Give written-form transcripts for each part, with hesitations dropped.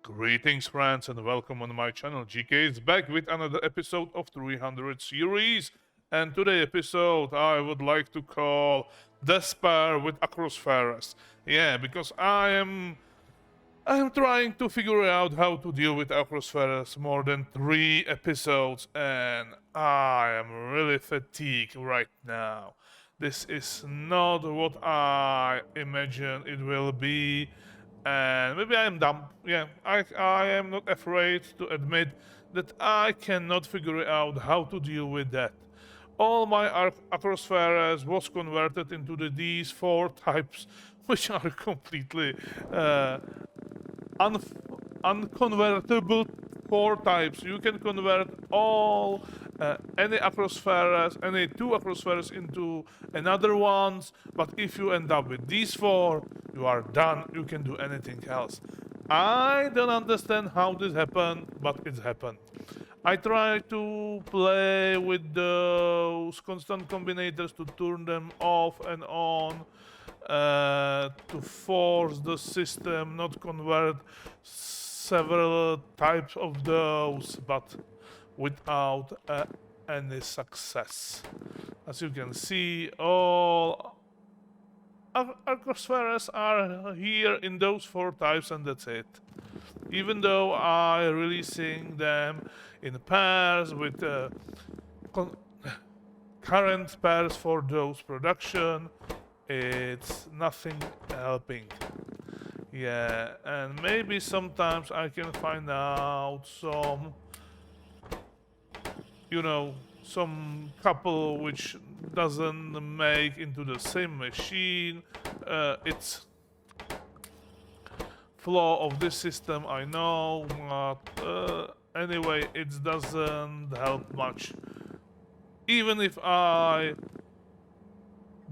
Greetings, friends, and welcome on my channel. GK is back with another episode of 300 series. And today episode I would like to call Despair with Acrospheres. Yeah, because I am trying to figure out how to deal with Acrospheres more than 3 episodes, and I am really fatigued right now. This is not what I imagine it will be, and maybe I am dumb. Yeah, I am not afraid to admit that I cannot figure out how to deal with that. All my Acrospheres was converted into these four types, which are completely un- unconvertible core types. You can convert all any acrospheres, any two acrospheres into another ones, but if you end up with these four, you are done. You can do anything else. I don't understand how this happened, but it's happened. I try to play with those constant combinators to turn them off and on, to force the system not convert several types of those, but without any success. As you can see, all Arcospheres are here in those four types, and that's it. Even though I releasing them in pairs with con- current pairs for those production, it's nothing helping. Yeah, and maybe sometimes I can find out some, some couple which doesn't make into the same machine. It's flaw of this system, I know, but anyway, it doesn't help much. Even if I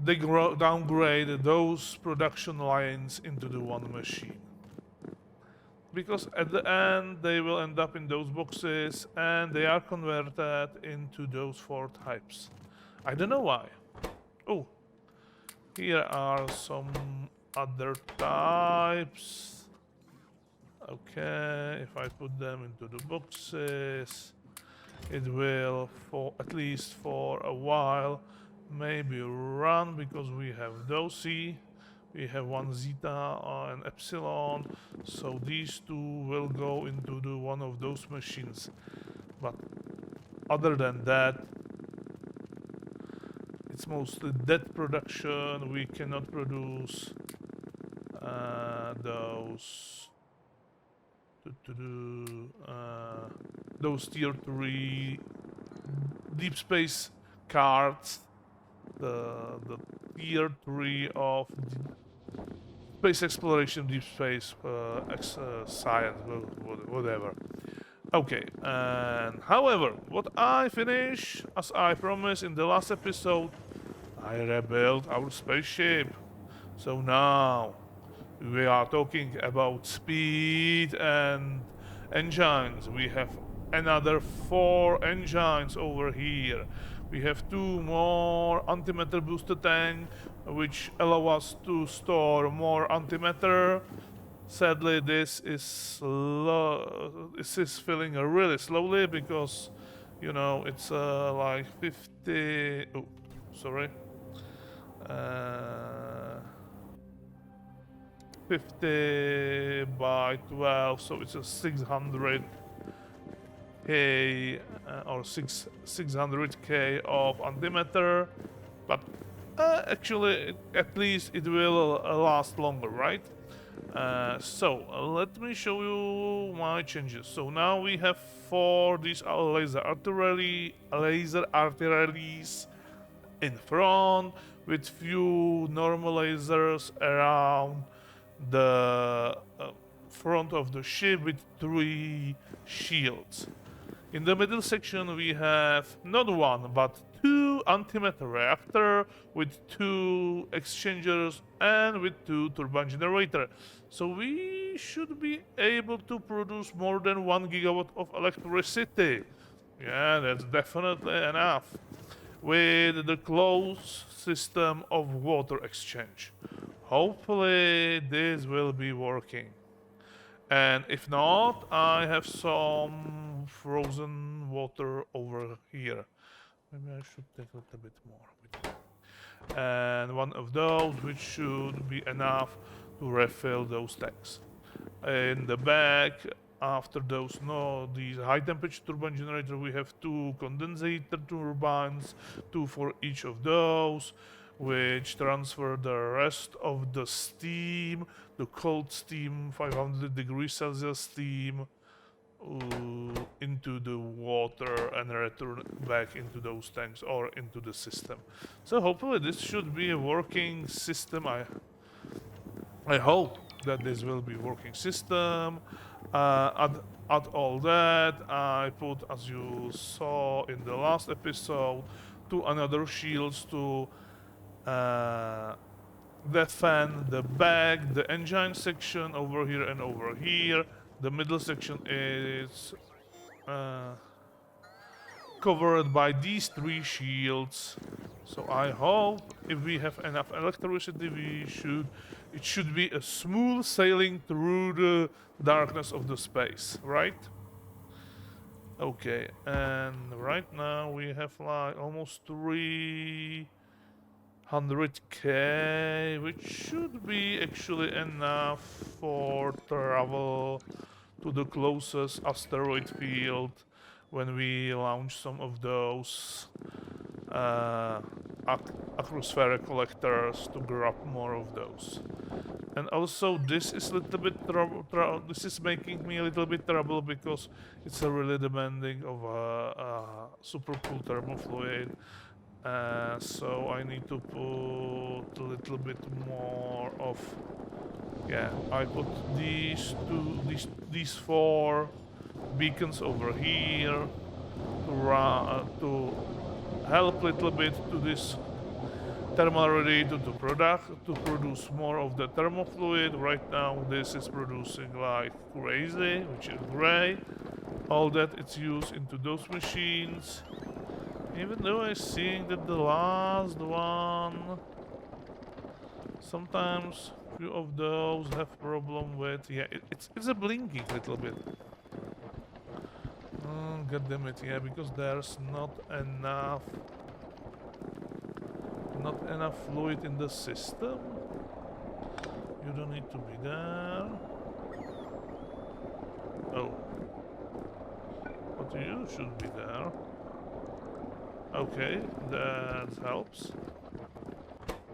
downgrade those production lines into the one machine. Because at the end they will end up in those boxes and they are converted into those four types. I don't know why. Oh, here are some other types. Okay, if I put them into the boxes, it will, for at least for a while, maybe run, because we have those C, we have one zeta and epsilon, so these two will go into the one of those machines. But other than that, it's mostly dead production. We cannot produce those those tier 3 deep space cards, the tier 3 of space exploration, deep space science, whatever. Okay, and however, what I finished, as I promised in the last episode, I rebuilt our spaceship. So now we are talking about speed and engines. We have another 4 engines over here. We have 2 more antimatter booster tank, which allow us to store more antimatter. Sadly, this is filling really slowly because, it's like 50. Oh, sorry. Uh, 50 by 12, so it's a 600k or 600k of antimatter, but actually at least it will last longer, right? So let me show you my changes. So now we have 4 these laser artilleries in front, with few normalizers around the front of the ship with 3 shields. In the middle section we have not 1 but 2 antimatter reactor with 2 exchangers and with 2 turbine generator. So we should be able to produce more than 1 gigawatt of electricity. Yeah, that's definitely enough. With the closed system of water exchange. Hopefully this will be working. And if not, I have some frozen water over here. Maybe I should take a little bit more. And one of those, which should be enough to refill those tanks. In the back, after those, no, these high temperature turbine generator, we have two condensator turbines, two for each of those, which transfer the rest of the steam, the cold steam, 500 degrees Celsius steam, into the water and return back into those tanks or into the system. So hopefully this should be a working system. I hope that this will be working system. Add all that, I put, as you saw in the last episode, two another shields to uh, defend the back, the engine section over here and over here. The middle section is uh, covered by these three shields. So I hope if we have enough electricity, it should be a smooth sailing through the darkness of the space, right? Okay, and right now we have like almost 300k, which should be actually enough for travel to the closest asteroid field when we launch some of those Arcospheres collectors to grab more of those. And also this is a little bit this is making me a little bit trouble because it's a really demanding of a super cool thermofluid. So I need to put a little bit more of, yeah, I put these four beacons over here to help a little bit to this thermal radiator to produce more of the thermofluid. Right now this is producing like crazy, which is great. All that it's used into those machines. Even though I see that the last one, sometimes few of those have problem with, yeah, it's a blinking little bit. Oh, God damn it, yeah, because there's not enough fluid in the system. You don't need to be there. Oh. But you should be there. Okay, that helps.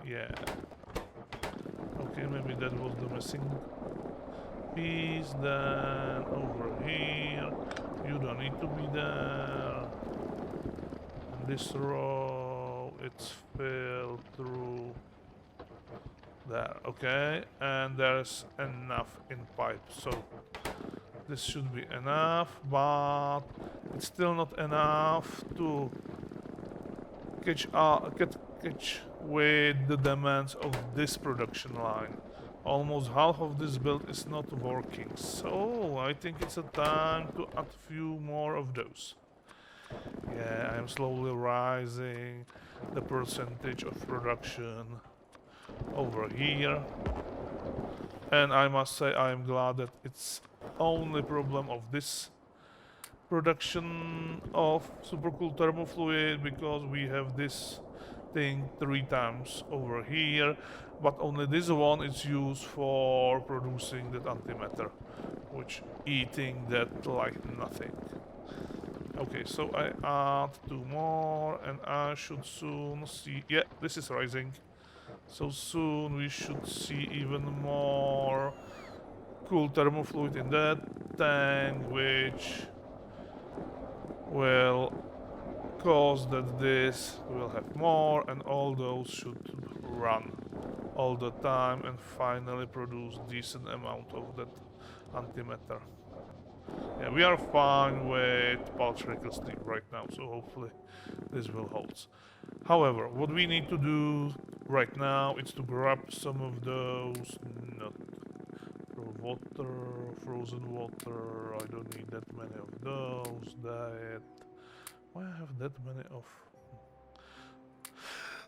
Yeah. Okay, maybe that was the missing piece. Then over here. You don't need to be there. And this row, it's filled through there. Okay, and there's enough in pipe. So this should be enough, but it's still not enough to catch with the demands of this production line. Almost half of this build is not working, so I think it's a time to add few more of those. Yeah, I'm slowly rising the percentage of production over here. And I must say I'm glad that it's only problem of this production of supercooled thermofluid, because we have this thing 3 times over here, but only this one is used for producing that antimatter, which eating that like nothing. Okay, so I add 2 more and I should soon see, yeah, this is rising, so soon we should see even more cool thermofluid in that tank, which will cause that this will have more, and all those should run all the time and finally produce decent amount of that antimatter. Yeah, we are fine with pulse steam right now, so hopefully this will hold. However, what we need to do right now is to grab some of those water, frozen water. I don't need that many of those. Why I have that many of?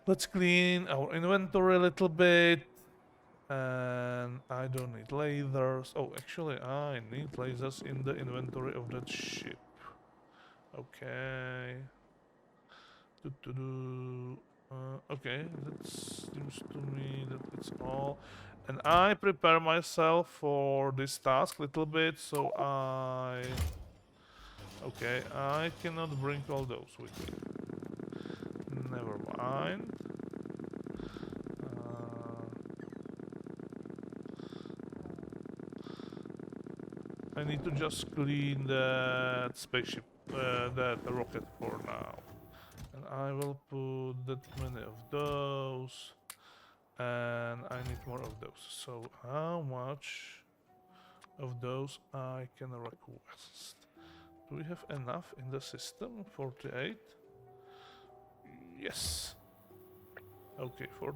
Let's clean our inventory a little bit. And I I don't need lasers. Oh, actually, I need lasers in the inventory of that ship. Okay. Okay, that seems to me that it's all. And I prepare myself for this task a little bit, so okay, I cannot bring all those with me. Never mind. I need to just clean that spaceship, that rocket for now. And I will put that many of those. And I need more of those. So how much of those I can request? Do we have enough in the system? 48? Yes. Okay, oh,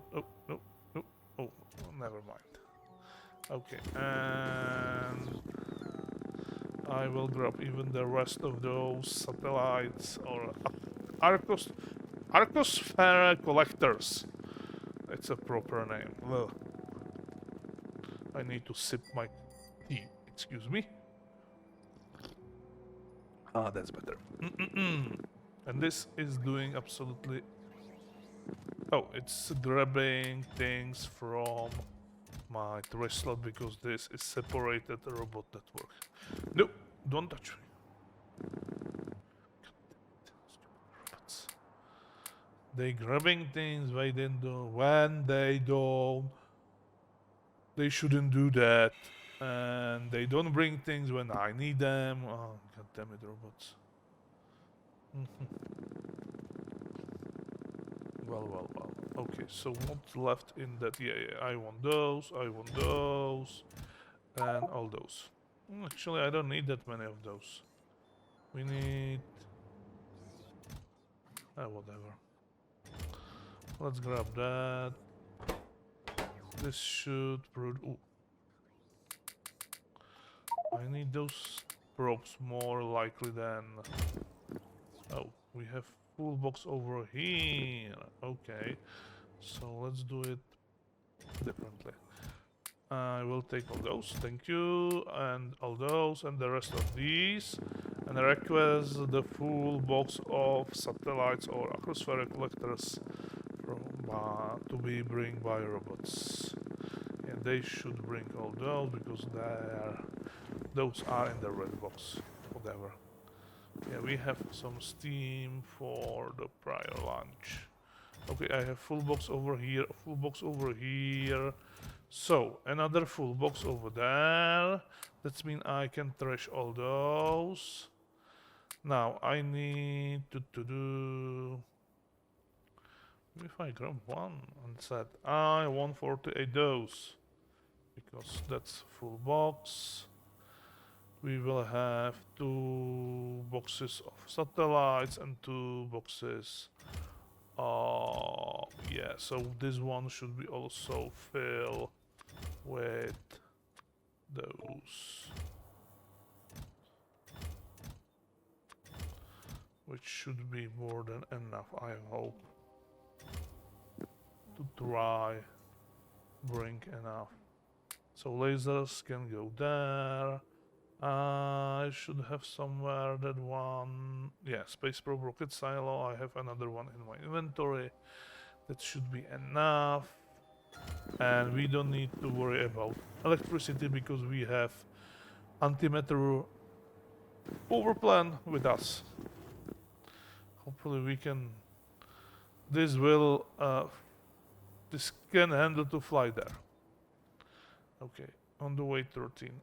no, no, oh, never mind. Okay, and I will grab even the rest of those satellites or Arcosphere collectors. It's a proper name. Well, I need to sip my tea. Excuse me. Ah, that's better. And this is doing absolutely... Oh, it's grabbing things from my trash slot because this is separated robot network. No, don't touch me. Robots. They grabbing things they didn't do. When they don't, they shouldn't do that. And they don't bring things when I need them. Oh, god damn it, robots. Well. Okay, so what's left in that? Yeah, I want those, and all those. Actually, I don't need that many of those. We need... whatever. Let's grab that. This should... Ooh. I need those probes more likely than... Oh, we have full box over here. Okay, so let's do it differently. I will take all those, thank you, and all those, and the rest of these, and I request the full box of satellites or Arcosphere collectors from, to be bring by robots. And they should bring all those because those are in the red box, whatever. Yeah, we have some steam for the prior launch. Okay, I have full box over here, full box over here. So, another full box over there. That means I can trash all those. Now, I need to do... If I grab one and set I 148 those. Because that's full box. We will have 2 boxes of satellites and 2 boxes. Yeah, so this one should be also filled with those. Which should be more than enough, I hope. To try bring enough. So lasers can go there. I should have somewhere that one. Yeah, Space Probe Rocket Silo. I have another one in my inventory. That should be enough. And we don't need to worry about electricity because we have antimatter PowerPlant with us. Hopefully we can... This will... this can handle to fly there. Okay, on the way 13.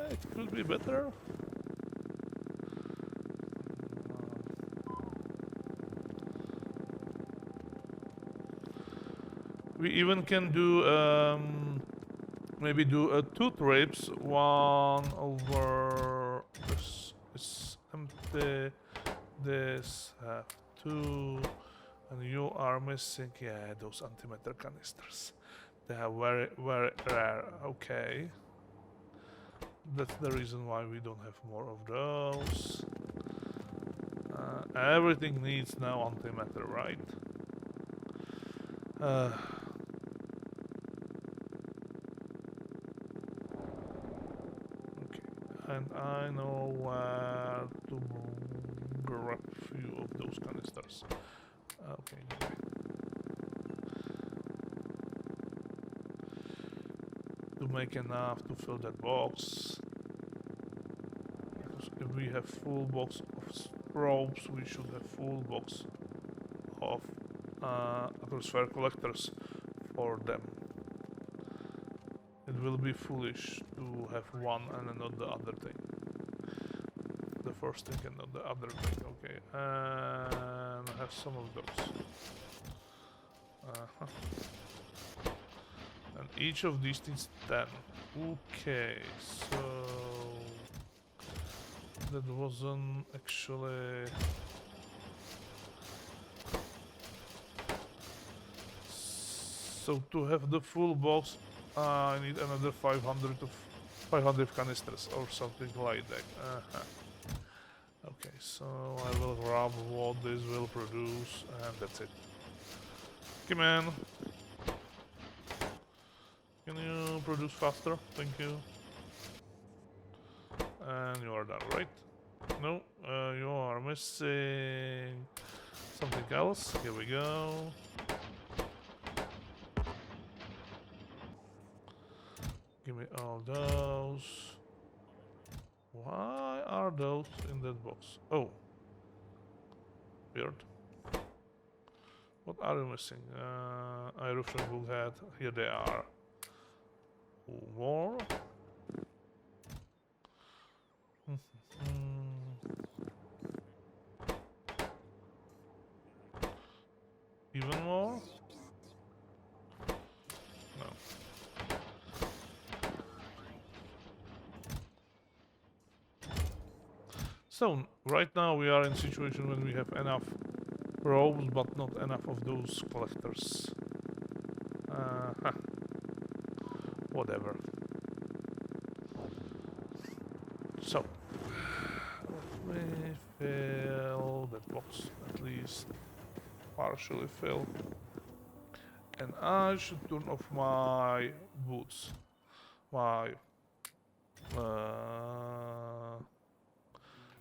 It could be better. We even can do maybe do 2 trips. One over this is empty. This have 2, and you are missing. Yeah, those antimatter canisters. They are very rare. Okay. That's the reason why we don't have more of those. Everything needs now antimatter, right? And I know where to grab a few of those canisters. Okay. To make enough to fill that box. Because if we have full box of probes, we should have full box of Arcosphere collectors for them. It will be foolish to have one and not the other thing. The first thing and not the other thing. Okay, and have some of those. And each of these needs 10. Okay, so that wasn't actually. So to have the full box, I need another 500 canisters or something like that. Okay, so I will grab what this will produce, and that's it. Come on. Can you produce faster? Thank you. And you are done, right? No, you are missing something else. Here we go. Give me all those. Why are those in that box? Oh. Weird. What are you missing? Eruption Bullhead. Here they are. More. Even more? No. So, right now we are in a situation when we have enough probes, but not enough of those collectors. Whatever. So, let me fill that box, at least partially fill. And I should turn off my boots, my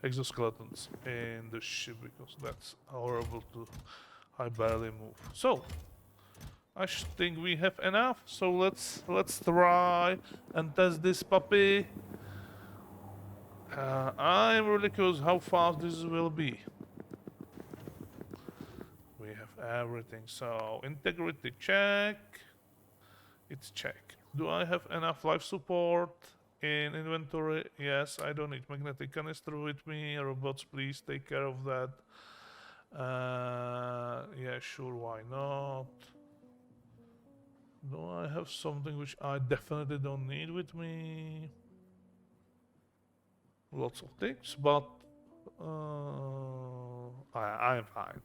exoskeletons in the ship, because that's horrible to. I barely move. So I think we have enough. So let's try and test this puppy. I'm really curious how fast this will be. We have everything. So integrity check. It's check. Do I have enough life support in inventory? Yes, I don't need magnetic canister with me. Robots, please take care of that. Yeah, sure, why not? Do I have something which I definitely don't need with me? Lots of things, but I'm fine.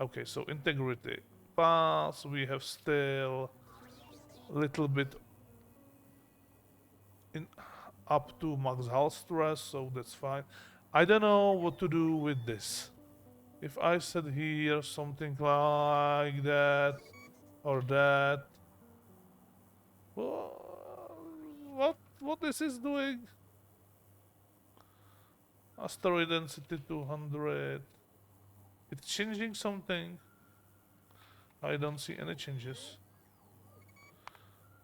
Okay, so integrity pass. We have still a little bit in up to max hull stress, so that's fine. I don't know what to do with this. If I said here something like that or that, what this is doing? Asteroid density 200. It's changing something. I don't see any changes.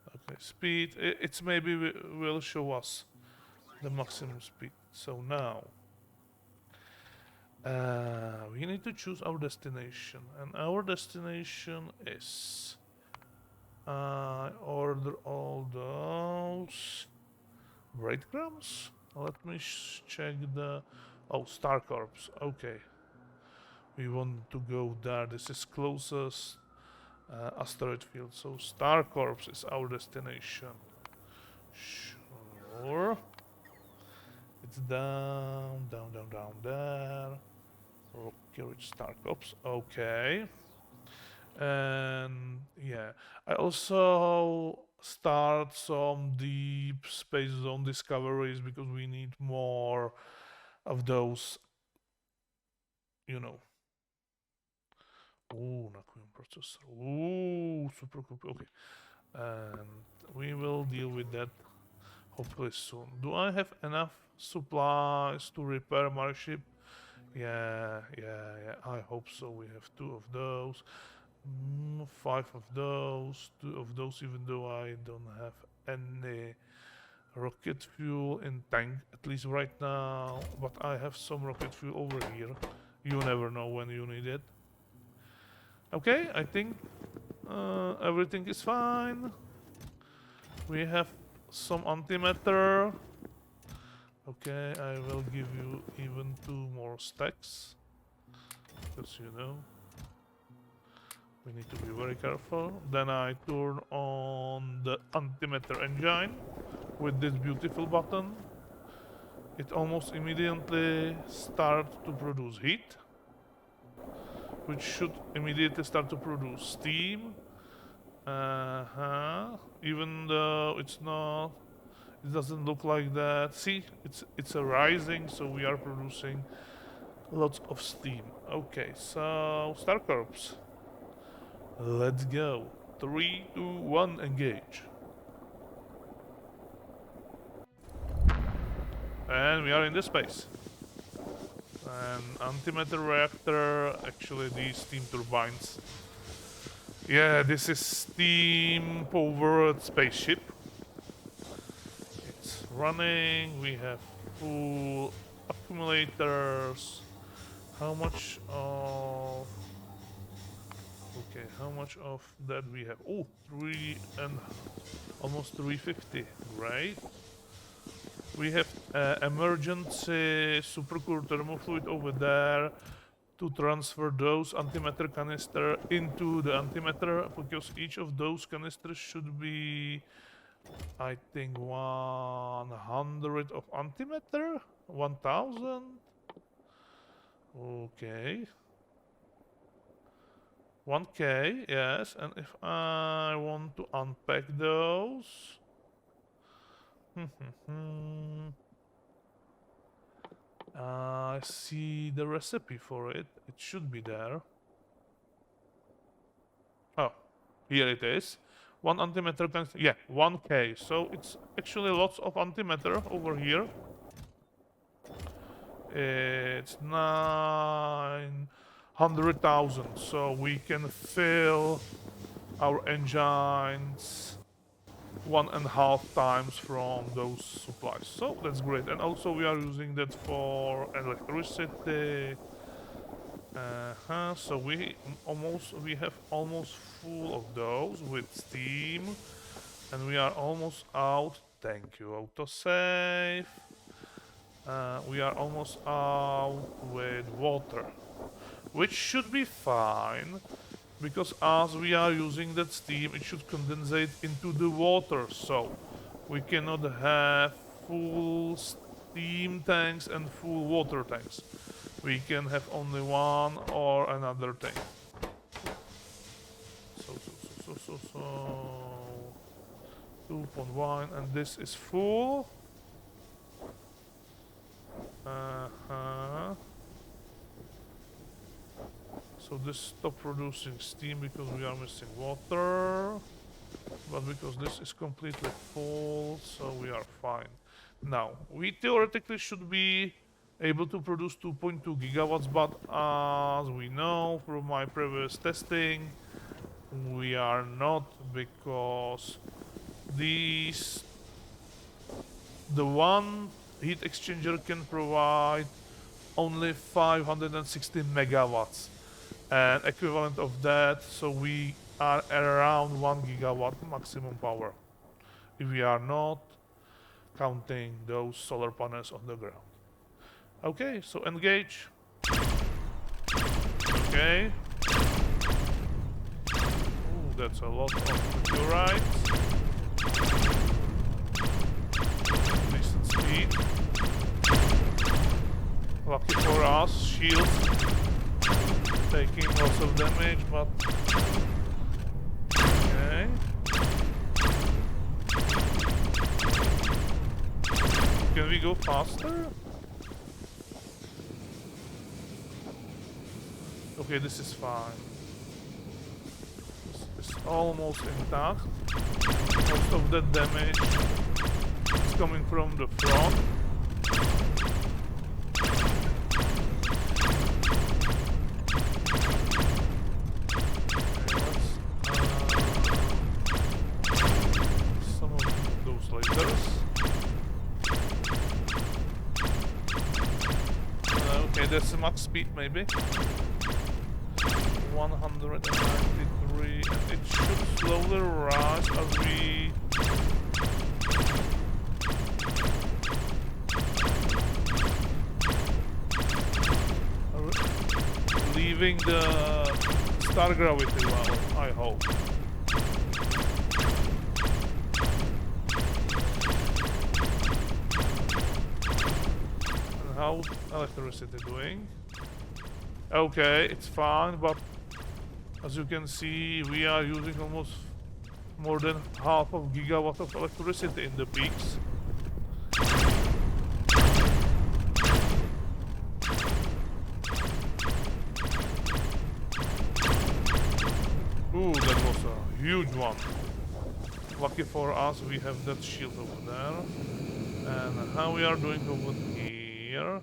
Okay, speed. It's maybe will show us the maximum speed. So now we need to choose our destination, and our destination is. I order all those breadcrumbs. Let me check the. Oh, Star Corps. Okay. We want to go there. This is closest asteroid field. So Star Corps is our destination. Sure. It's down there. Okay, which Star Corps? Okay. And yeah, I also start some deep space zone discoveries because we need more of those, you know. Oh, Nakuyan processor. Oh, super cool. Okay. And we will deal with that Hopefully soon. Do I have enough supplies to repair my ship? Yeah, I hope so. We have 2 of those. 5 of those. 2 of those, even though I don't have any rocket fuel in tank, at least right now. But I have some rocket fuel over here. You never know when you need it. Okay, I think everything is fine. We have some antimatter. Okay, I will give you even 2 more stacks. Because you know, we need to be very careful. Then I turn on the antimatter engine with this beautiful button. It almost immediately starts to produce heat, which should immediately start to produce steam. Even though it's not, it doesn't look like that. See, it's a rising, so we are producing lots of steam. Okay, so Star Corps. Let's go. 3, 2, 1, engage. And we are in this space. An antimatter reactor, actually these steam turbines. Yeah, this is steam powered spaceship. It's running, we have full accumulators. How much of... Okay, how much of that we have? Oh, 3 and almost 350, right? We have emergency supercooled thermofluid over there to transfer those antimatter canister into the antimatter, because each of those canisters should be, I think, 100 of antimatter? 1000? Okay. 1k, yes, and if I want to unpack those... I see the recipe for it. It should be there. Oh, here it is. 1 antimatter canister. Yeah, 1k. So it's actually lots of antimatter over here. It's 900,000. So we can fill our engines 1.5 times from those supplies. So that's great. And also we are using that for electricity. So we have almost full of those with steam, and we are almost out. Thank you, autosave. We are almost out with water, which should be fine, because as we are using that steam, it should condensate into the water, so we cannot have full steam tanks and full water tanks. We can have only one or another tank. So 2.1, and this is full. So this stopped producing steam because we are missing water, but because this is completely full, so we are fine. Now, we theoretically should be able to produce 2.2 gigawatts, but as we know from my previous testing, we are not, because the one heat exchanger can provide only 560 megawatts, and equivalent of that, so we are around 1 gigawatt maximum power, if we are not counting those solar panels on the ground. Okay, so engage. Okay. Ooh, that's a lot of meteorites. Decent speed. Lucky for us, shield taking lots of damage, but okay. Can we go faster? Okay, this is fine. This is almost intact. Most of the damage It's coming from the front. Some of those lasers. Okay, that's a max speed maybe. 193, and it should slowly rise as we are leaving the star gravity well, I hope. And how electricity doing? Okay, it's fine, but as you can see, we are using almost more than half of gigawatt of electricity in the peaks. Ooh, that was a huge one. Lucky for us, we have that shield over there. And how we are doing over here?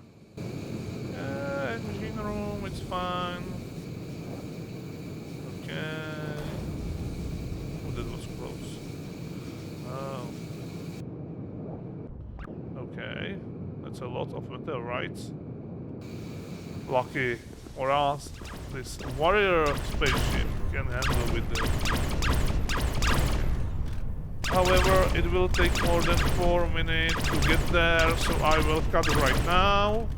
Engine room, it's fine. Okay. Oh, that was close. Oh. Okay. That's a lot of meteorites. Lucky for us, this warrior spaceship can handle with the... However, it will take more than 4 minutes to get there, so I will cut right now.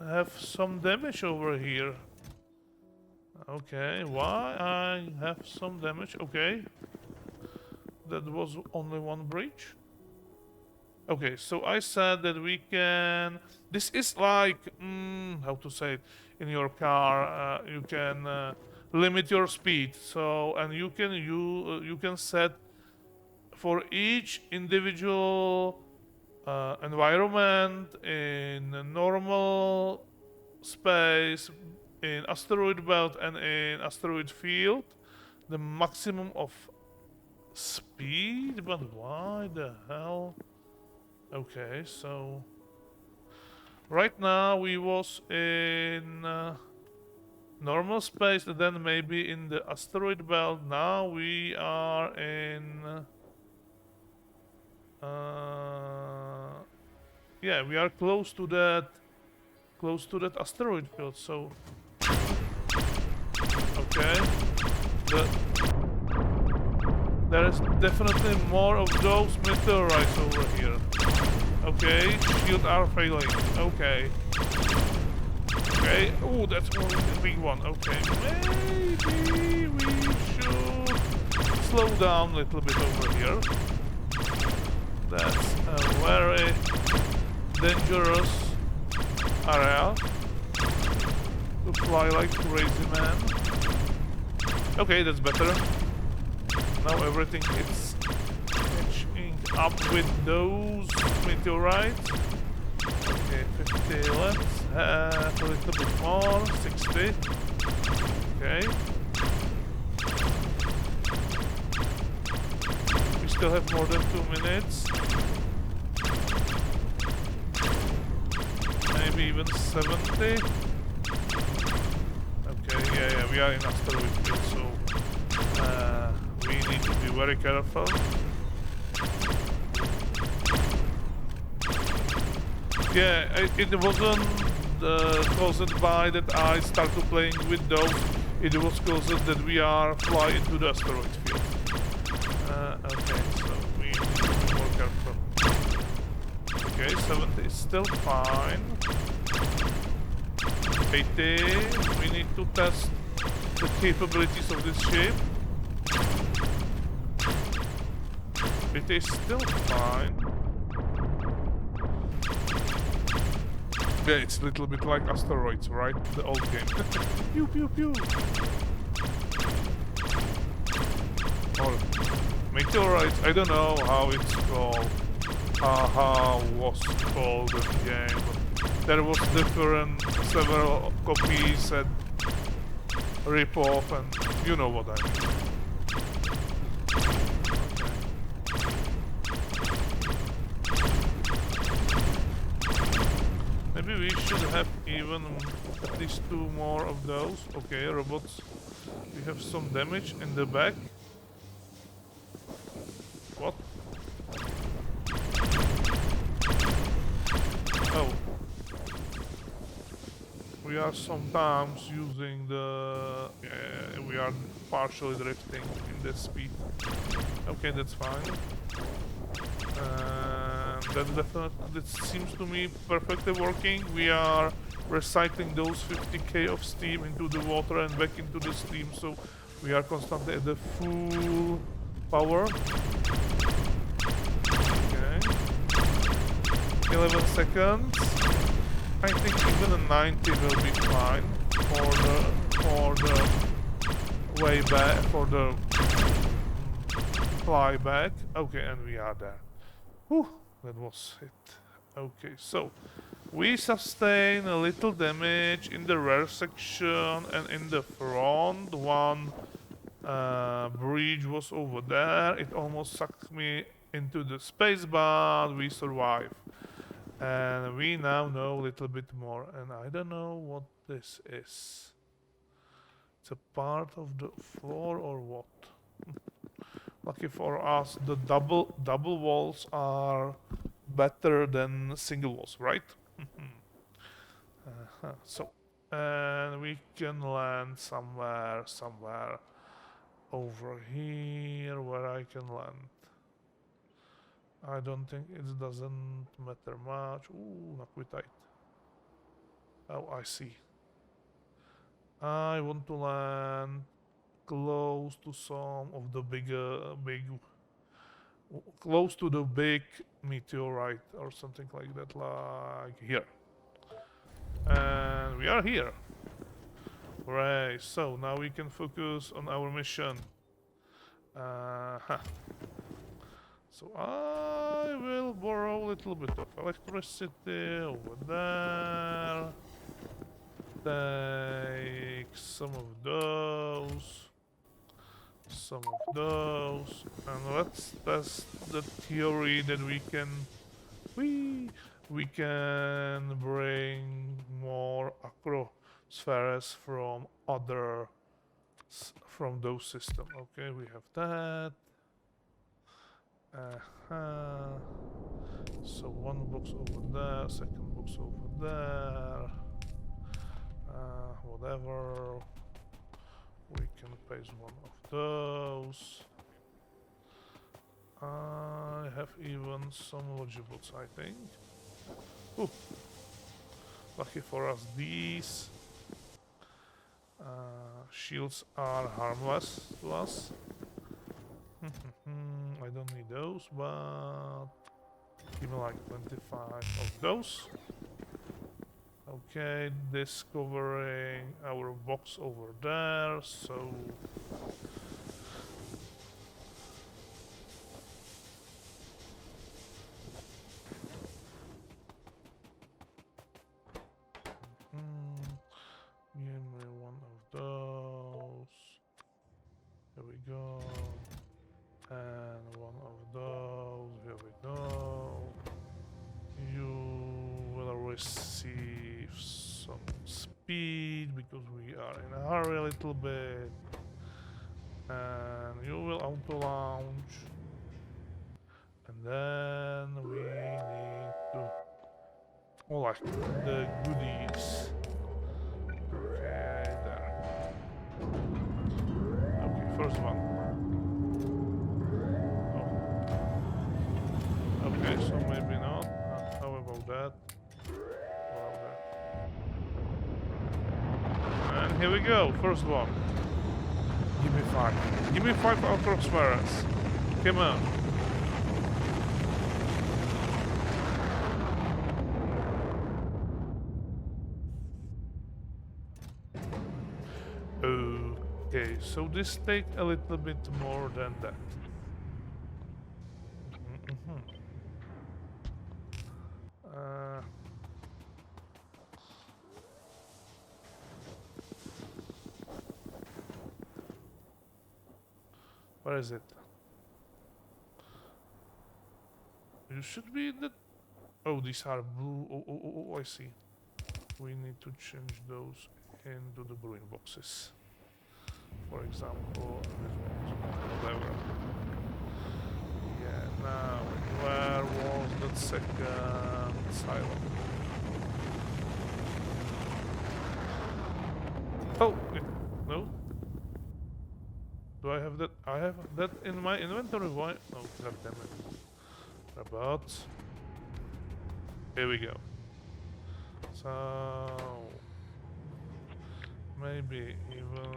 Have some damage over here. Okay, why I have some damage? Okay, that was only one breach. Okay, so I said that we can... This is like, how to say it, in your car, you can limit your speed. So, and you can set for each individual environment in a normal space, in asteroid belt and in asteroid field, the maximum of speed. But why the hell? Okay, so right now we was in normal space and then maybe in the asteroid belt. Now we are in yeah, we are close to that asteroid field. So okay, there is definitely more of those meteorites over here. Okay, shields are failing. Okay. Okay. Oh, that's one big one. Okay, maybe we should slow down a little bit over here. That's a very dangerous area to fly like crazy, man. Okay, that's better. Now everything is catching up with those meteorites. Okay, 50, let's have a little bit more, 60. Okay. We still have more than 2 minutes. Maybe even 70. Okay, yeah, we are in asteroid field, so we need to be very careful. Yeah, it wasn't caused by that I started playing with those. It was caused that we are flying into the asteroid field. Okay, so we need to be more careful. Okay, 70 is still fine. 80, we need to test the capabilities of this ship. It is still fine. Yeah, it's a little bit like asteroids, right? The old game. Pew pew pew. Or meteorites, I don't know how it's called. How was called the game. There was different, several copies and rip-off, and you know what I mean. maybe we should have even at least 2 more of those. Okay, robots. We have some damage in the back. What? Oh. We are sometimes using the... we are partially drifting in this speed. Okay, that's fine. That seems to me perfectly working. We are recycling those 50k of steam into the water and back into the steam, so we are constantly at the full power. Okay. 11 seconds. I think even a 90 will be fine for the way back, for the fly back. Okay, and we are there. Whew, that was it. Okay, so we sustain a little damage in the rear section and in the front. One bridge was over there. It almost sucked me into the space, but we survived. And we now know a little bit more, and I don't know what this is. It's a part of the floor or what? Lucky for us, the double walls are better than single walls, right? So, and we can land somewhere over here where I can land. I don't think it doesn't matter much. Ooh, not quite tight. Oh, I see. I want to land close to some of the close to the big meteorite or something like that, like here. And we are here. Right, so now we can focus on our mission. So I will borrow a little bit of electricity over there. Take some of those. Some of those. And let's test the theory that we can bring more Arcospheres from from those systems. Okay, we have that. So one box over there, second box over there. Whatever. We can paste one of those. I have even some logibles, I think. Ooh. Lucky for us, these shields are harmless to us. I don't need those, but give me like 25 of those. Okay, this covering our box over there, so give me one of those. Here we go. And one of those. Here we go. You will receive some speed because we are in a hurry a little bit. And you will auto-launch. And then we need to... Oh, like the goodies. Okay, there. Okay, first one. Oh. Okay, so maybe not. How about that? And here we go, first one. Give me 5. Give me 5 Arcospheres. Come on. Okay, so this takes a little bit more than that. Where is it? You should be in the... Oh, these are blue. Oh, I see. we need to change those into the brewing boxes. For example, this one, whatever. Yeah, now, where was that second silo? Oh, no. Do I have that? I have that in my inventory. Why? Oh, god damn it. About. Here we go. So maybe even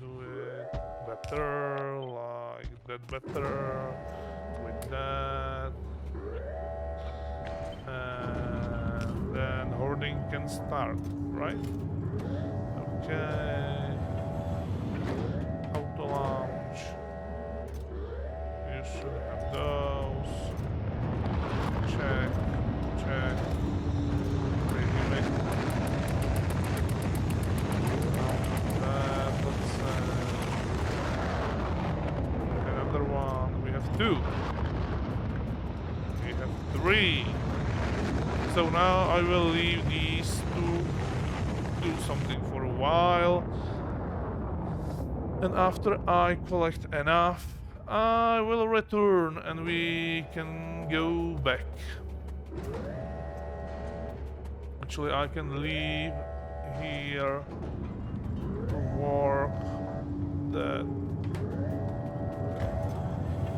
do it better, like that better, with that. And then hoarding can start, right? Okay. Auto launch. You should have those. Check. Check. Ready. Another one. We have 2. We have 3. So now I will leave these 2 do something for a while, and after I collect enough I will return and we can go back. Actually I can leave here to work that.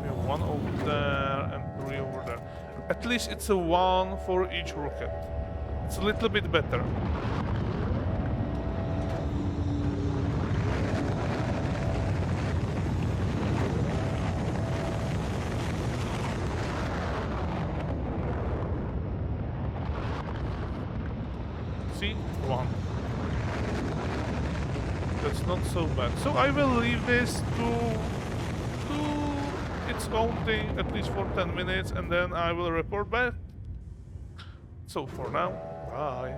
We have 1 over there and 3 over there. At least it's a 1 for each rocket. It's a little bit better. See? 1. That's not so bad. So I will leave this to its own thing at least for 10 minutes and then I will report back. So for now, bye.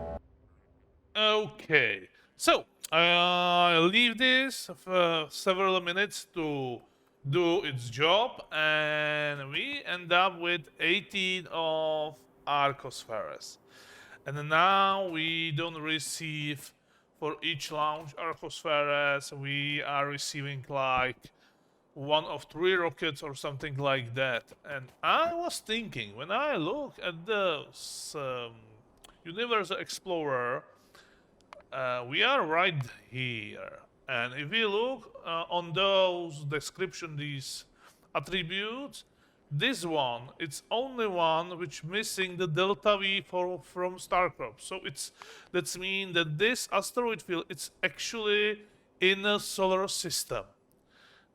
Okay, so I'll leave this for several minutes to do its job and we end up with 18 of Arcospheres. And now we don't receive for each launch Arcospheres, we are receiving like 1 of 3 rockets or something like that. And I was thinking, when I look at this Universe Explorer, we are right here. And if we look on those description, these attributes, this one, it's only one which missing the delta V from StarCrop. So that's mean that this asteroid field, it's actually in a solar system.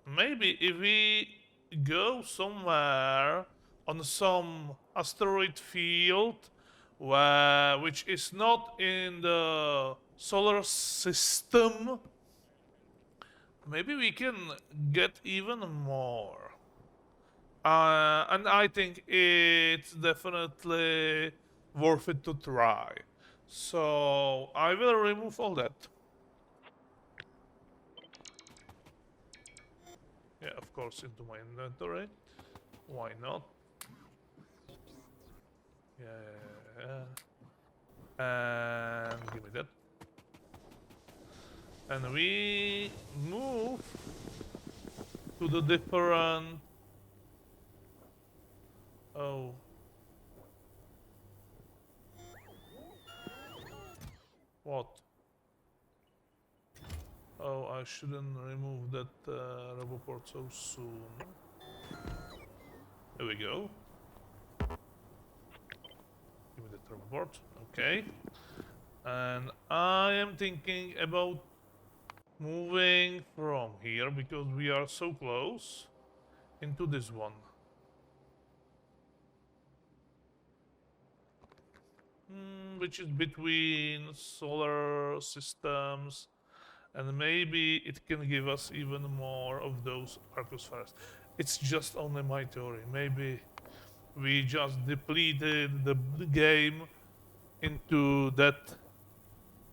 Maybe if we go somewhere on some asteroid field which is not in the solar system, maybe we can get even more. And I think it's definitely worth it to try. So I will remove all that. Yeah, of course, into my inventory. Why not? Yeah. And give me that. And we move to the different. Oh. What? Oh, I shouldn't remove that RoboPort so soon. There we go. Give me that RoboPort. Okay. And I am thinking about moving from here because we are so close into this one. Which is between solar systems, and maybe it can give us even more of those Arcospheres. It's just only my theory. Maybe we just depleted the game into that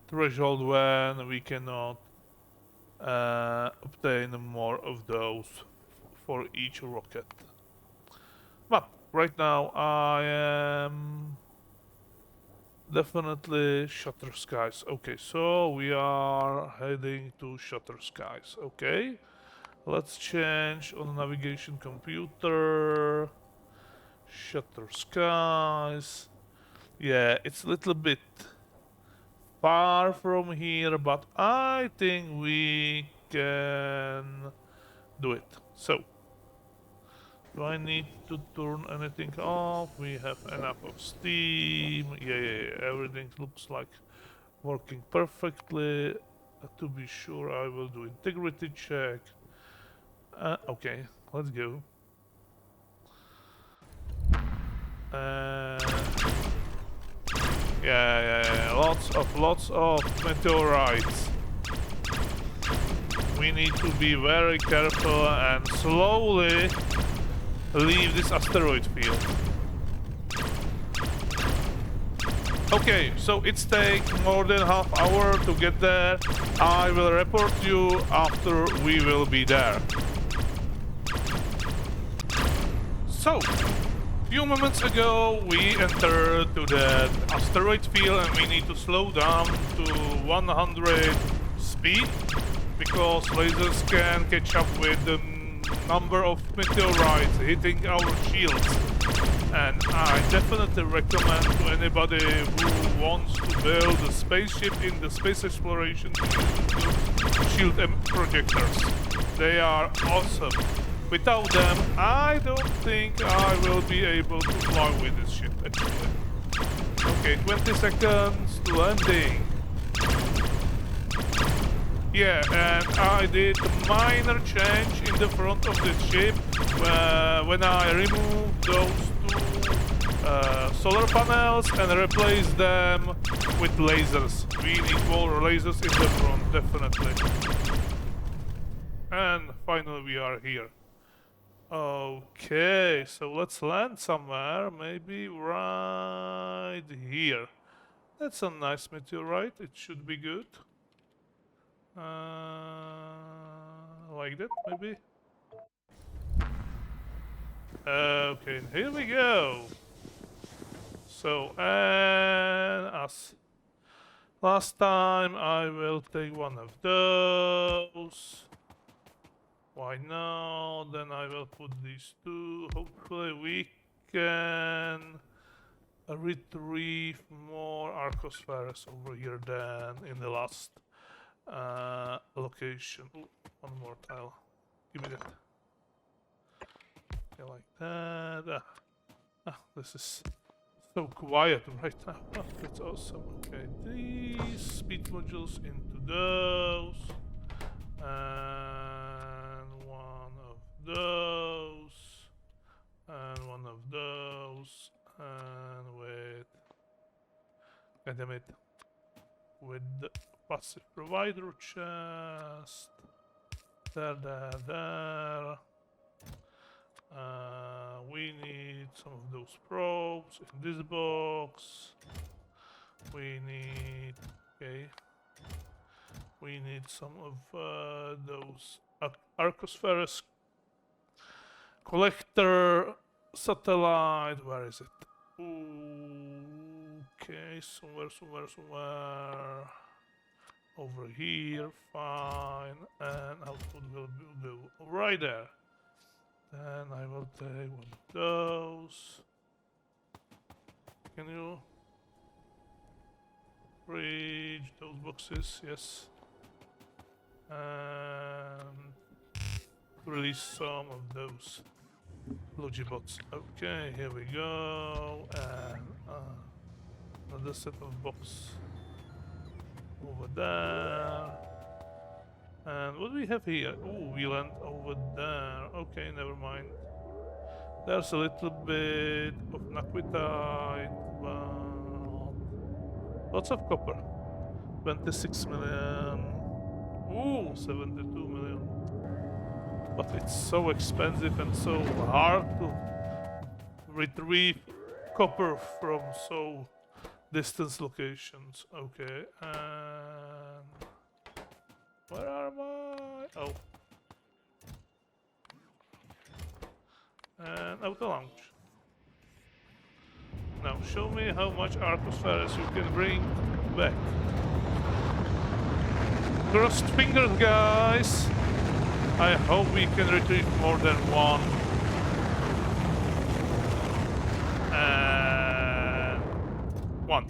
threshold when we cannot obtain more of those for each rocket. But right now I am Definitely Shutter Skies. Okay, so we are heading to Shutter Skies. Okay, let's change on navigation computer. Shutter Skies. Yeah, it's a little bit far from here, but I think we can do it. So, do I need to turn anything off? We have enough of steam. Yeah. Everything looks like working perfectly. To be sure, I will do integrity check. Okay, let's go. Uh, yeah. Lots of meteorites. We need to be very careful and slowly leave this asteroid field. Okay, so it's take more than half hour to get there. I will report you after we will be there. So, few moments ago we entered to the asteroid field and we need to slow down to 100 speed because lasers can catch up with the number of meteorites hitting our shields. And I definitely recommend to anybody who wants to build a spaceship in the space exploration to use shield projectors. They are awesome. Without them, I don't think I will be able to fly with this ship actually. Okay, 20 seconds to landing. Yeah, and I did a minor change in the front of the ship when I removed those two solar panels and replaced them with lasers. We need more lasers in the front, definitely. And finally we are here. Okay, so let's land somewhere, maybe right here. That's a nice meteorite, it should be good. Like that, maybe? Okay, here we go. So, and as last time, I will take one of those. Why not? Then I will put these two. Hopefully we can retrieve more Arcospheres over here than in the last location. Ooh, one more tile. Give me that. Okay, like that. This is so quiet right now. Oh, that's awesome. Okay, these speed modules into those. And one of those. And one of those. And wait. God damn it. With the passive provider chest. There. We need some of those probes in this box. We need... okay. We need some of those Arcospheres collector satellite. Where is it? Okay, somewhere. Over here, fine. And output will go right there. Then I will take one of those. Can you reach those boxes? Yes. And release some of those Logibots. Okay, here we go. And another set of box over there. And what do we have here? Oh, we land over there. Okay, never mind. There's a little bit of naquitite, but lots of copper. 26 million. Ooh, 72 million. But it's so expensive and so hard to retrieve copper from so distant locations. Okay, and where are my... oh. And auto launch. No, show me how much Arcospheres you can bring back. Crossed fingers, guys! I hope we can retrieve more than one. And one.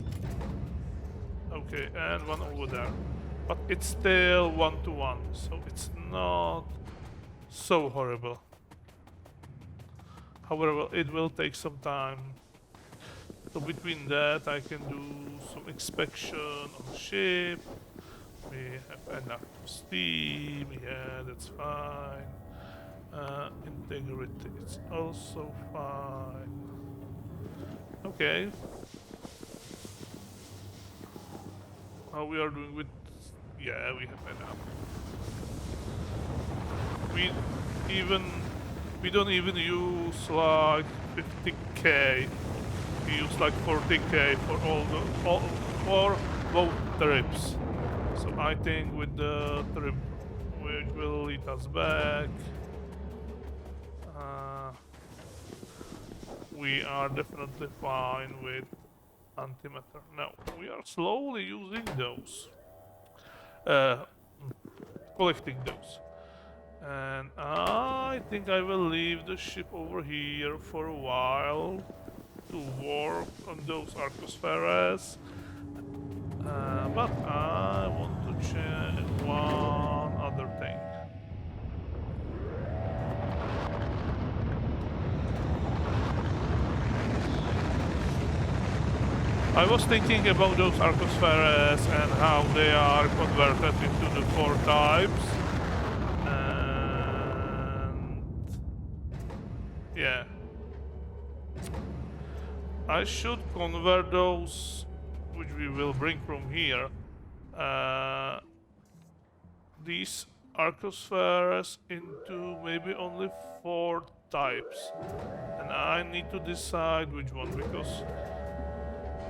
Okay, and one over there. But it's still 1-to-1, so it's not so horrible. However, it will take some time. So between that, I can do some inspection on the ship. We have enough steam, yeah, that's fine. Integrity, it's also fine. Okay. How we are doing with... Yeah, we have enough. We don't even use like 50k. We use like 40k for both trips. So I think with the trip which will lead us back, we are definitely fine with antimatter. Now we are slowly using those, collecting those. And I think I will leave the ship over here for a while to work on those Arcospheres. But I want to check one other thing. I was thinking about those Arcospheres and how they are converted into the 4 types. Yeah. I should convert those, which we will bring from here. These Arcospheres into maybe only 4 types. And I need to decide which one, because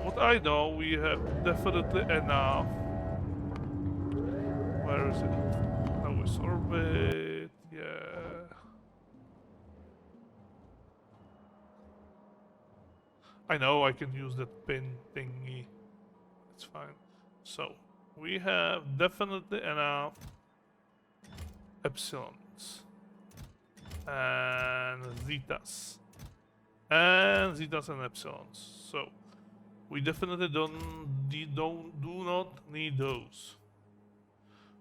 what I know, we have definitely enough. Where is it? Now it's orbit, yeah. I know I can use that pin thingy. It's fine. So, we have definitely enough epsilons. And zetas. And zetas and epsilons. So, we definitely do not need those.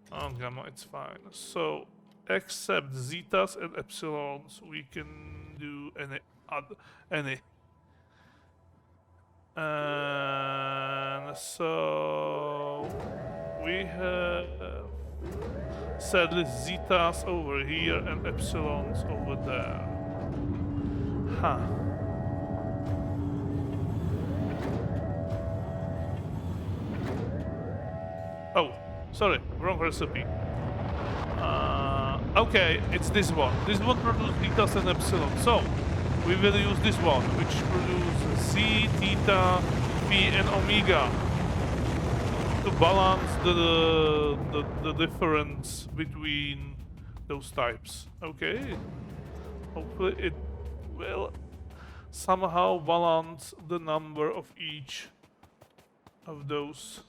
Oh, gamma, it's fine. So, except zetas and epsilons, we can do any. And so we have sadly zetas over here and epsilons over there. Huh. Oh, sorry, wrong recipe. Okay, it's this one. This one produces zetas and epsilon. So we will use this one, which produces Z, theta, phi, and omega to balance the difference between those types. Okay, hopefully it will somehow balance the number of each of those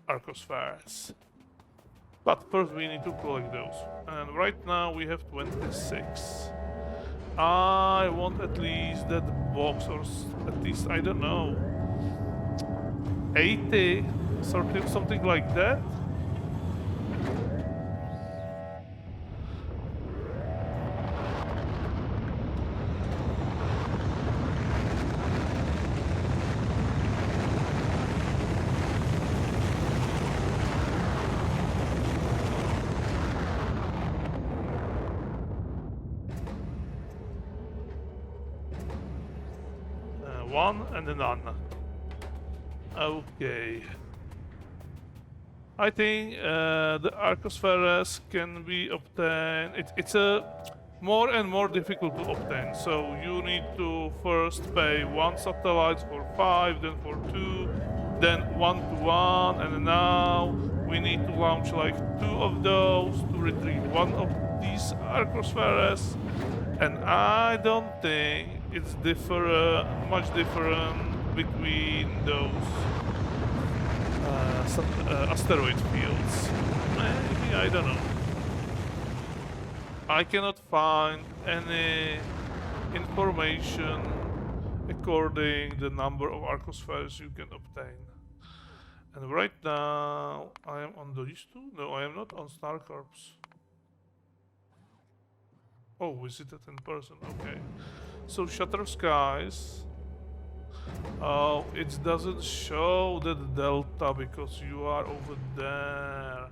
Arcospheres. But first we need to collect those, and right now we have 26. I want at least that box, or at least, I don't know, 80, something like that. One and none. Okay. I think the Arcospheres can be obtained. It's a more and more difficult to obtain. So you need to first pay 1 satellite for 5, then for 2, then 1-to-1, and now we need to launch like 2 of those to retrieve 1 of these Arcospheres. And I don't think it's much different between those asteroid fields. Maybe, I don't know. I cannot find any information according the number of Arcospheres you can obtain. And right now, I am on these two? No, I am not on Star Corps. Oh, visited in person, okay. So Shutter Skies. Oh, it doesn't show the delta because you are over there.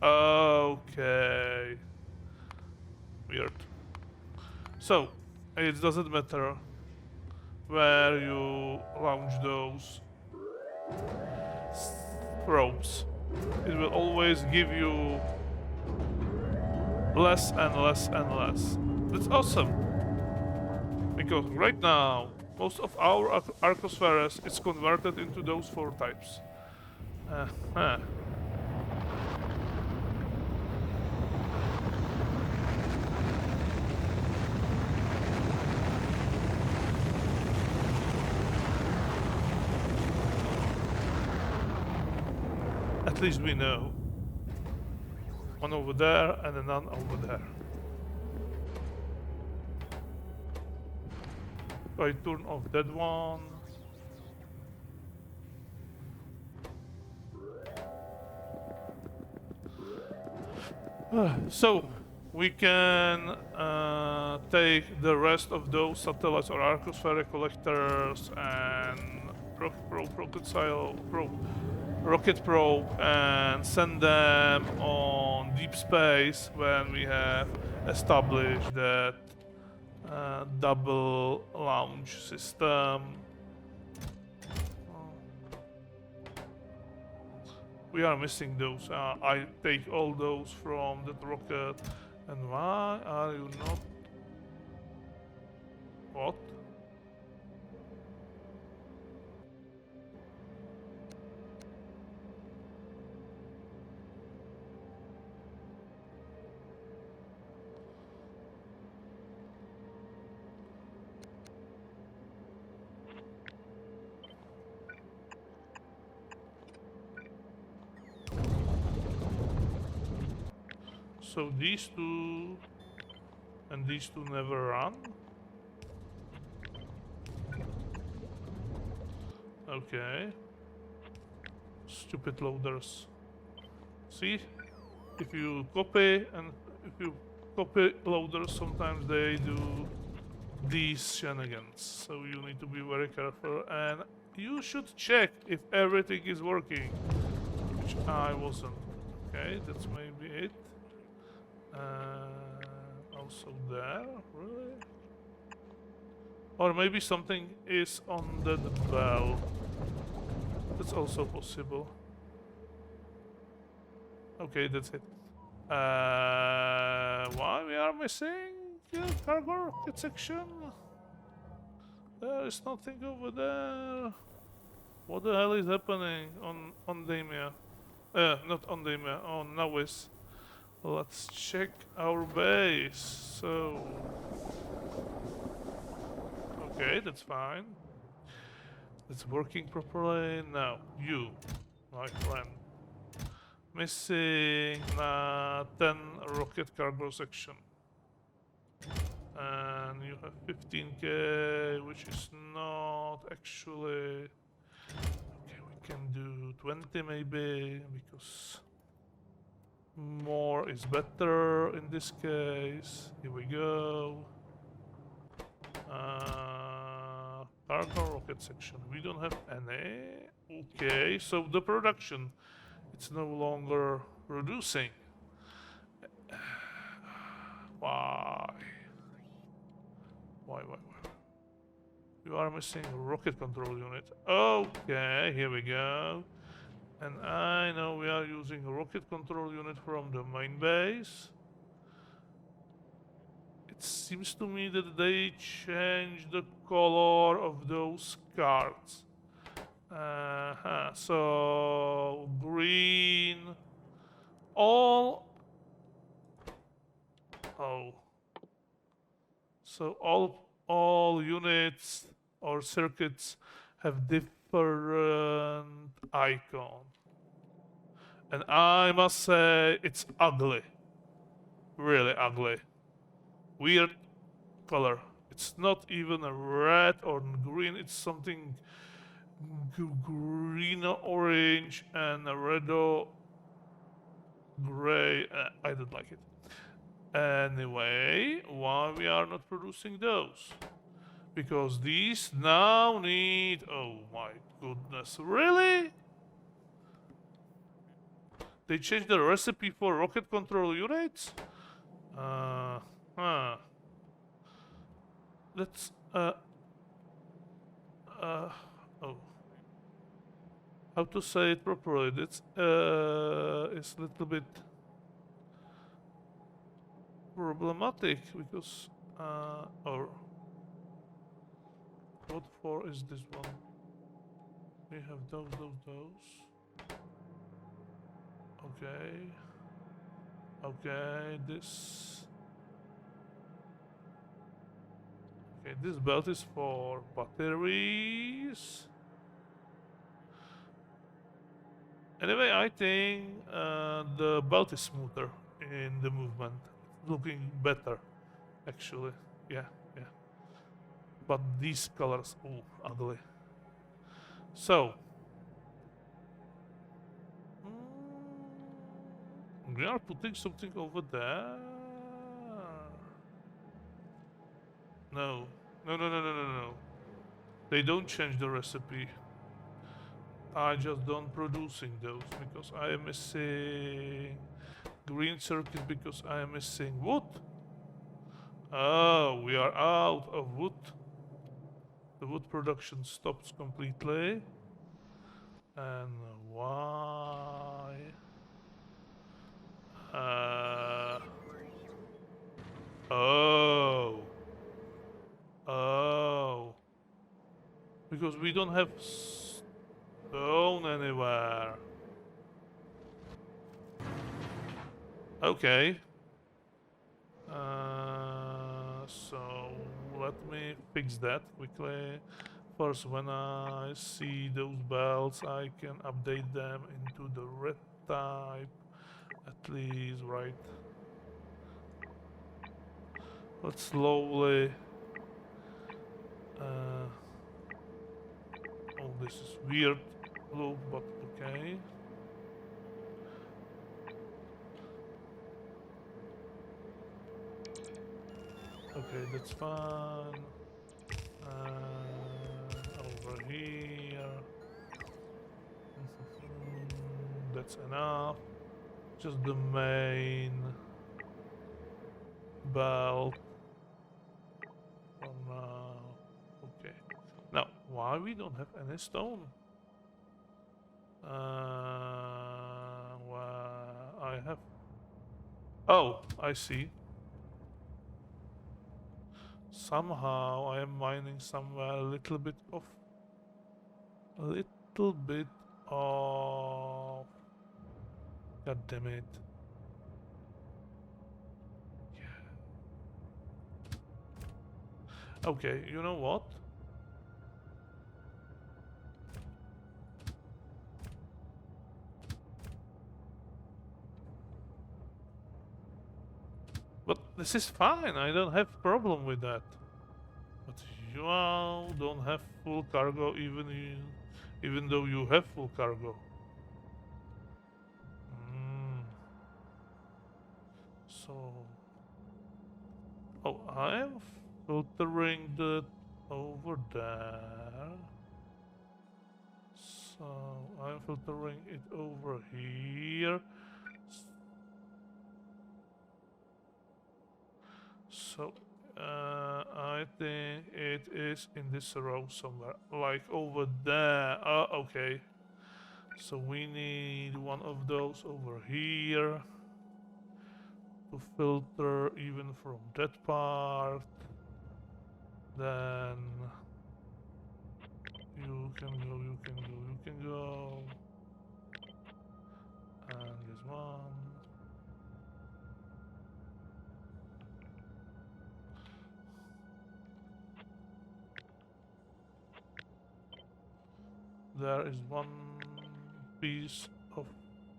Okay. Weird. So, it doesn't matter where you launch those probes. It will always give you less and less and less. That's awesome. Because right now, most of our Arcospheres is converted into those 4 types. Huh. At least we know. One over there and none over there. I turn off that one. So we can take the rest of those satellites or Arcosphere collectors and rocket probe and send them on deep space when we have established that double launch system. We are missing those. I take all those from that rocket. And why are you not? What? So these two and these two never run. Okay. Stupid loaders. See? If you copy loaders, sometimes they do these shenanigans. So you need to be very careful and you should check if everything is working. Which I wasn't. Okay, that's maybe it. Also there, really? Or maybe something is on the bell. That's also possible. Okay, that's it. Why we are missing the cargo rocket section? There is nothing over there. What the hell is happening on Damia? Not on Damia, on Nawis. Let's check our base. So, okay, that's fine. It's working properly now. You, my friend, missing 10 rocket cargo section, and you have 15k, which is not actually. Okay, we can do 20 maybe because. More is better in this case. Here we go. Cargo rocket section. We don't have any. Okay, so the production, it's no longer producing. Why? Why? You are missing a rocket control unit. Okay, here we go. And I know we are using a rocket control unit from the main base. It seems to me that they changed the color of those cards. So green, all. Oh. So all all units or circuits have different icon. And I must say, it's ugly. Really ugly. Weird color. It's not even a red or green, it's something green orange and a red gray. I don't like it. Anyway, why we are not producing those? Because these now need... Oh my goodness, really? They changed the recipe for rocket control units? Huh. Let's... oh. How to say it properly? It's a little bit problematic because... or... What for is this one? We have those. Okay, this... Okay, this belt is for batteries. Anyway, I think the belt is smoother in the movement. It's looking better, actually. Yeah. But these colors, ooh, ugly. So... we are putting something over there. No. They don't change the recipe. I just don't producing those because I am missing green circuit because I am missing wood. Oh, we are out of wood. The wood production stops completely. And why? Oh. Because we don't have stone anywhere. Okay. So let me fix that quickly. First, when I see those belts, I can update them into the red type. At least, right? Let's slowly... oh, this is weird look, but okay. Okay, that's fine. Over here. That's enough. Just the main belt for now. Okay. Now, why we don't have any stone? Well, I have... Oh, I see. Somehow I am mining somewhere a little bit of... God damn it. Yeah. Okay, you know what? But this is fine, I don't have problem with that. But you all don't have full cargo even though you have full cargo. So... Oh, I am filtering that over there. So I'm filtering it over here. So I think it is in this row somewhere, like over there. Okay. So we need one of those over here to filter even from that part. Then you can go. And this one. There is one piece of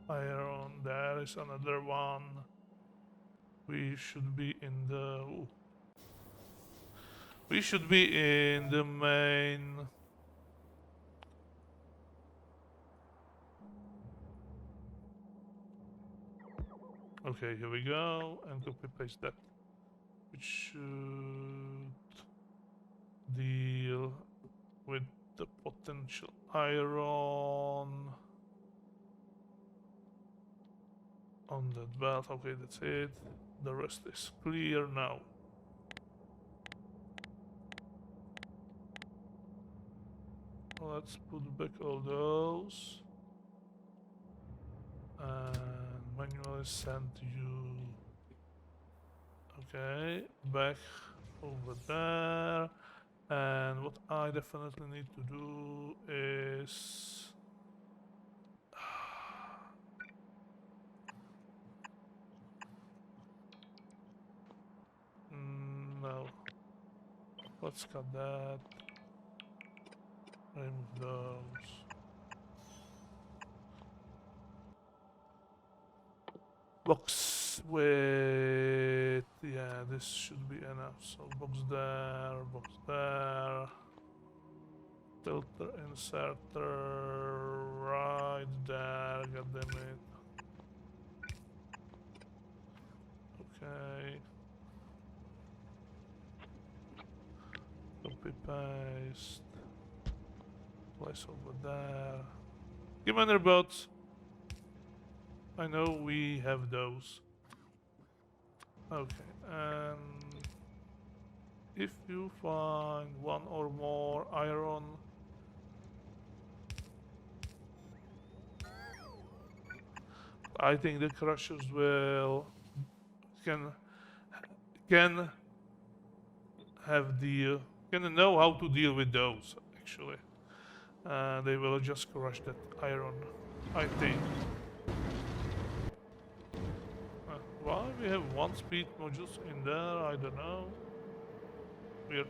iron. There is another one. We should be in the... Ooh. We should be in the main... Okay, here we go, and copy paste that. Which should deal with the potential iron on that belt. Okay, that's it. The rest is clear now. Let's put back all those and manually send you. Okay, back over there. And what I definitely need to do is no. Let's cut that. Remove those. Box. Wait. Yeah, this should be enough. So box there, box there. Filter inserter right there. God damn it. Okay. Copy paste. Place over there. Commander bots. I know we have those. Okay, and if you find one or more iron, I think the crushers can have the can know how to deal with those actually. They will just crush that iron, I think. Why we have one speed modules in there? I don't know. Weird.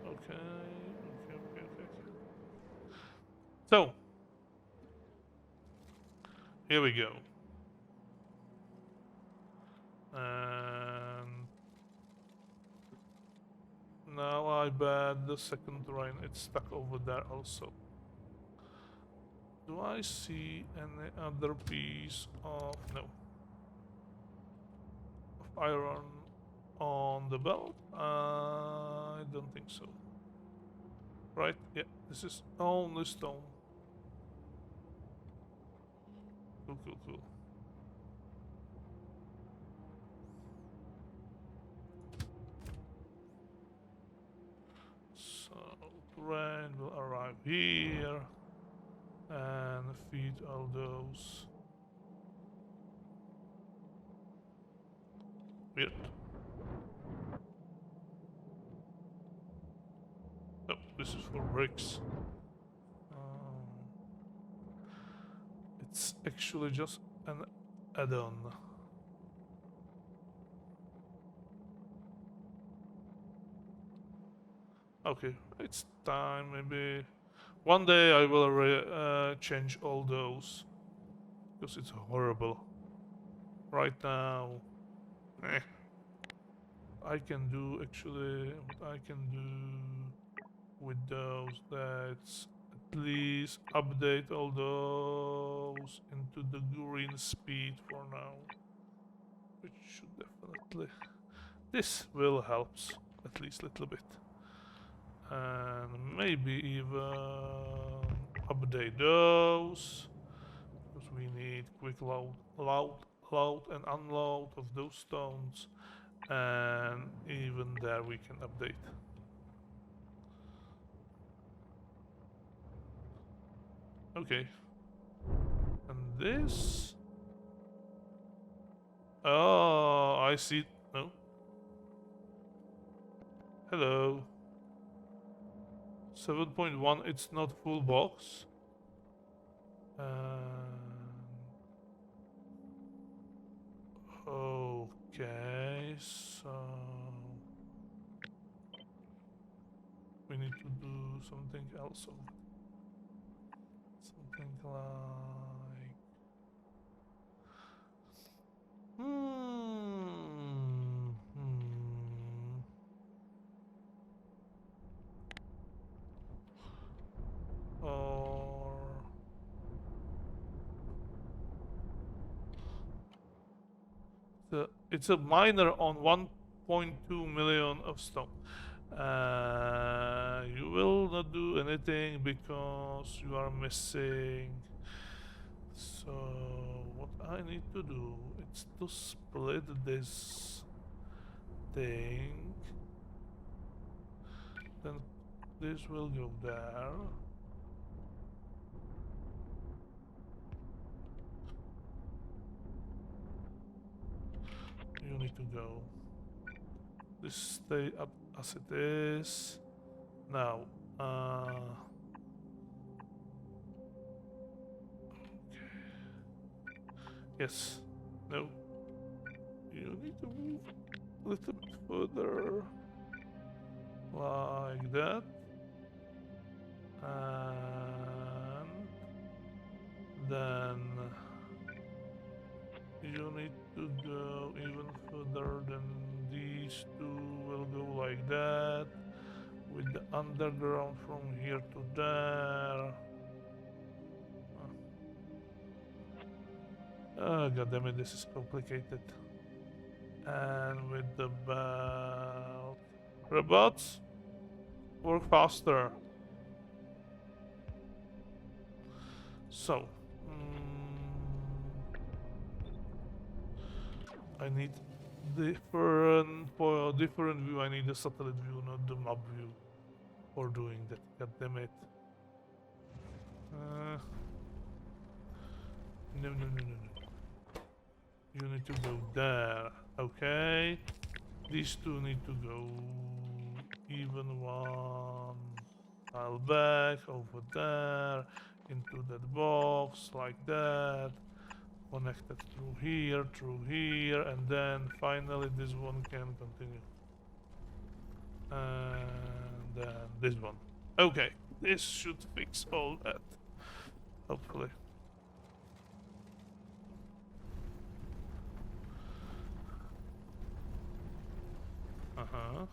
Okay. So here we go. And now I bet the second train it's stuck over there also. Do I see any other piece of no of iron on the belt? I don't think so. Right? Yeah, this is only stone. Cool. So train will arrive here and feed all those. Weird. Oh, this is for bricks. It's actually just an add-on. Okay, it's time. Maybe one day I will change all those because it's horrible. Right now, eh. I can do actually what I can do with those. That's at least update all those into the green speed for now, which should definitely. This will help at least a little bit. And maybe even update those because we need quick load and unload of those stones, and even there we can update. Okay, and this, oh, I see. No, hello. 7.1, it's not full box. Okay, so we need to do something else. something like... Hmm. Or... It's a miner on 1.2 million of stone. You will not do anything because you are missing. So what I need to do is to split this thing. Then this will go there. You need to go. This stay up as it is. Now, yes. No. You need to move a little bit further. Like that. And then you need to go even further than these two will go like that. With the underground from here to there. Oh, god damn it, this is complicated. And with the belt. Robots, work faster. So, I need different view. I need a satellite view, not the map view, for doing that. God damn it. No. You need to go there. Okay. These two need to go even one tile back over there into that box like that. Connected through here, and then finally this one can continue. And then this one. Okay, this should fix all that. Hopefully. Uh-huh.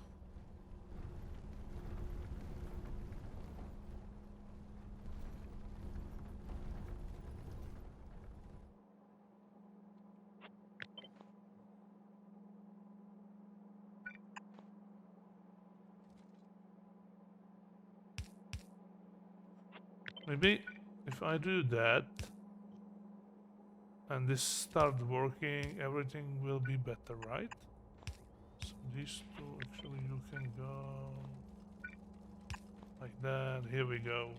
Maybe if I do that and this starts working, everything will be better, right? So these two, actually you can go like that. Here we go.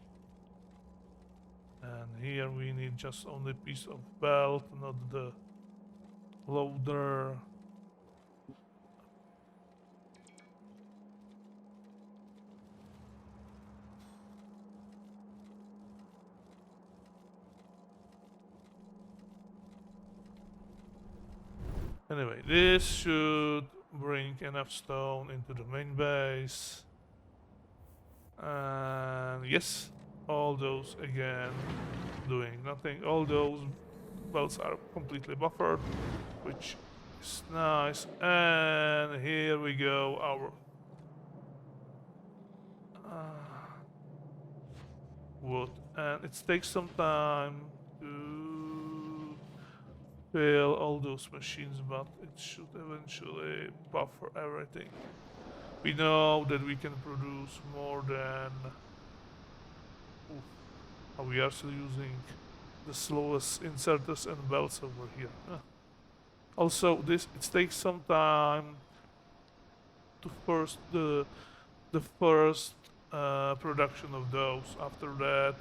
And here we need just only piece of belt, not the loader. Anyway, this should bring enough stone into the main base. And yes, all those again doing nothing. All those belts are completely buffered, which is nice. And here we go, our wood. And it takes some time to fill all those machines, but it should eventually buffer everything. We know that we can produce more than... we are still using the slowest inserters and belts over here. Also, it takes some time to the first production of those. After that,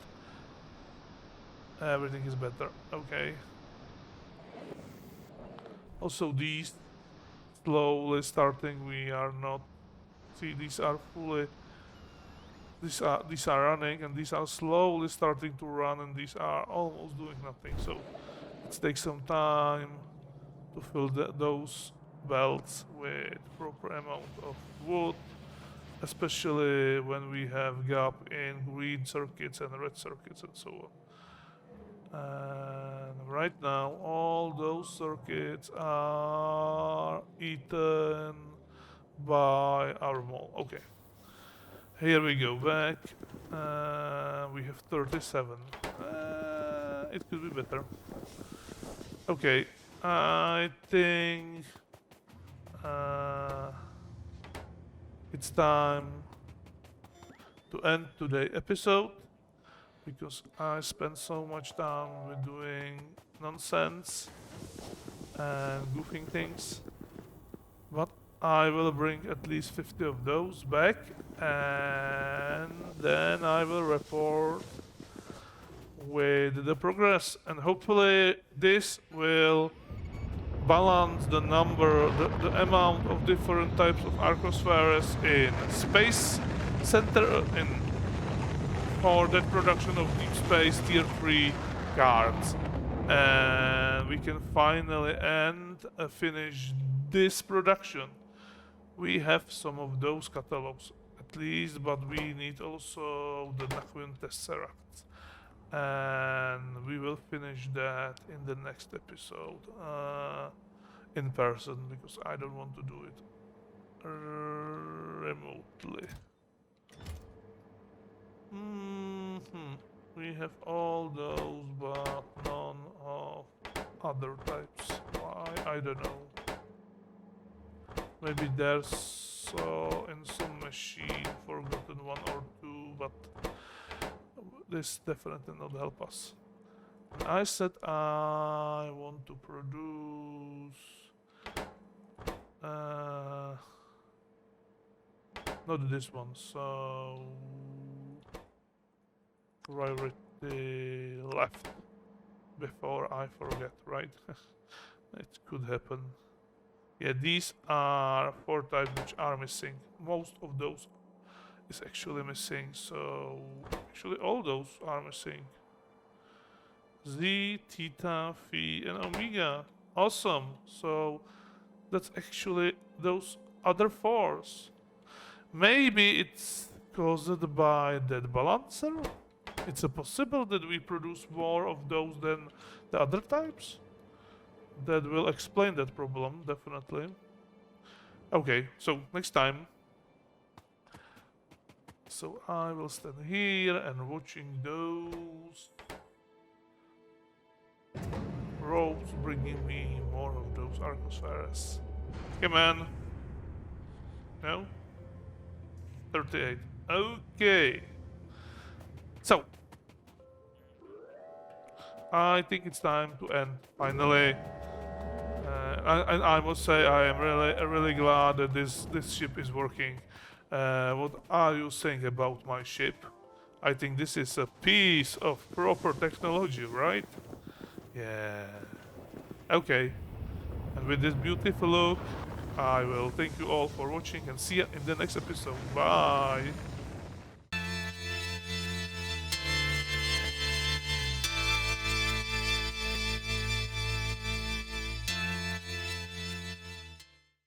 everything is better. Okay. Also, these slowly starting. We are not. See, these are fully. These are running, and these are slowly starting to run, and these are almost doing nothing. So it takes some time to fill those belts with proper amount of wood, especially when we have gap in green circuits and red circuits and so on. And right now, all those circuits are eaten by our mole. Okay. Here we go back. We have 37. It could be better. Okay. I think it's time to end today's episode because I spent so much time with doing nonsense and goofing things. But I will bring at least 50 of those back and then I will report with the progress, and hopefully this will balance the number, the amount of different types of Arcospheres in Space Center in for that production of Deep Space Tier 3 cards. And we can finally finish this production. We have some of those catalogs at least, but we need also the Nakhwin Tesseract. And we will finish that in the next episode in person because I don't want to do it remotely. We have all those, but none of other types. Why? I don't know. Maybe there's in some machine forgotten one or two, but this definitely not help us. I said I want to produce not this one, so priority left before I forget, right? It could happen. Yeah, these are 4 types which are missing. Most of those is actually missing, so actually all those are missing. Z, Theta, Phi, and Omega. Awesome. So that's actually those other 4s. Maybe it's caused by that balancer? It's a possible that we produce more of those than the other types? That will explain that problem, definitely. Okay, so next time. So I will stand here and watching those ropes bringing me more of those Arcospheres. Come on. No? 38. Okay. So, I think it's time to end, finally. I must say I am really glad that this ship is working. What are you saying about my ship? I think this is a piece of proper technology, right? Yeah. Okay. And with this beautiful look, I will thank you all for watching and see you in the next episode. Bye!